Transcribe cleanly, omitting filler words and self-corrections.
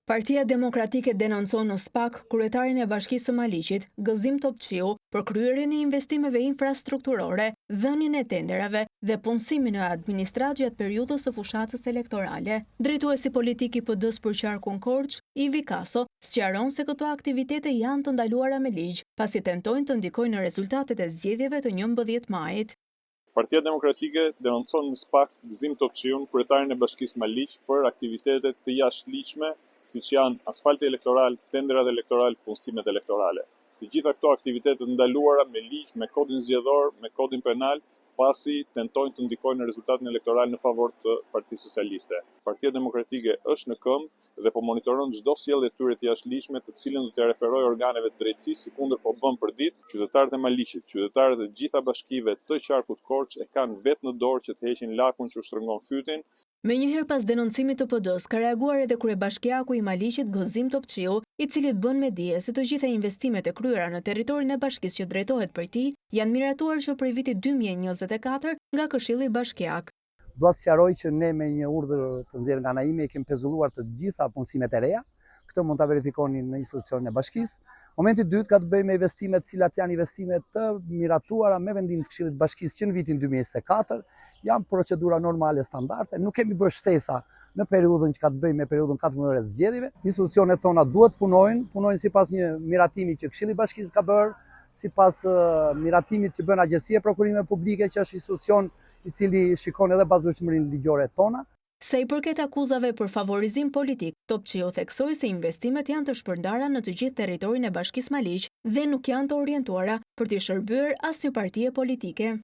Partia Demokratike denoncon në SPAK kryetarin e Bashkisë së Maliqit, Gëzim Topçiu, për kryerjen e investimeve infrastrukturore, dhënien e tenderave dhe punësimin e administrat gjatë periudhës së fushatës elektorale. Drejtuesi politik i PD-s për qarkun Korç, Ivi Kaso, sqaron se këto aktivitete janë të ndaluara me ligj, pasi tentojnë të ndikojnë në rezultatet e zgjedhjeve të 11 majit. Partia Demokratike denoncon në SPAK Gëzim Topçiun, kryetarin e Bashkisë Maliq, për aktivitetet të jashtëligjshme, siç janë asfalti elektoral, tenderat elektoral, punësimet elektorale. Të gjitha këto aktivitetet ndaluara me ligj, me kodin zgjedhor, me kodin penal, pasi tentojnë të ndikojnë në rezultatin elektoral në favor të Partisë Socialiste. Partia Demokratike është në këmbë dhe po monitoron çdo sjellje e tyre të jashtëligjshme, të cilën do t'ia referojë organeve të drejtësisë, sikundër po bën për ditë. Qytetarët e Maliqit, qytetarët e gjitha bashkive të qarkut Korç e kanë vetë në dorë që të heqin lakun që u shtrëngon fytin. Menjëherë pas denoncimit të PD-s, ka reaguar edhe kryebashkiaku i Maliqit Gëzim Topçiu, i cili bën me dije se të gjitha investimet e kryera në territorin e bashkisë që drejtohet për tij janë miratuar që prej vitit 2024 nga Këshilli Bashkiak. Do të sqaroj që ne me një urdhër të nxjerrë nga ana ime kemi pezulluar të gjitha punësimet e reja. Këtë mund ta verifikoni në institucionin e bashkisë. Momenti i dytë ka të bëjë me investimet, të cilat janë investime të miratuara me vendimin të Këshillit të Bashkisë që në vitin 2024 janë procedura normale standarde. Nuk kemi bërë shtesa në periudhën që ka të bëjë me periudhën 14 të zgjedhjeve. Institucionet tona duhet punojnë sipas një miratimi që Këshilli i Bashkisë ka bërë, sipas miratimit që bën Agjencia e Prokurimeve Publike, që është institucion i cili shikon edhe bazueshmërinë ligjore tona. Sa i përket akuzave për favorizim politik, Topçiu theksoi se investimet janë të shpërndara në të gjithë territorin e Bashkisë Maliq dhe nuk janë të orientuara për të shërbyer asnjë partie politike.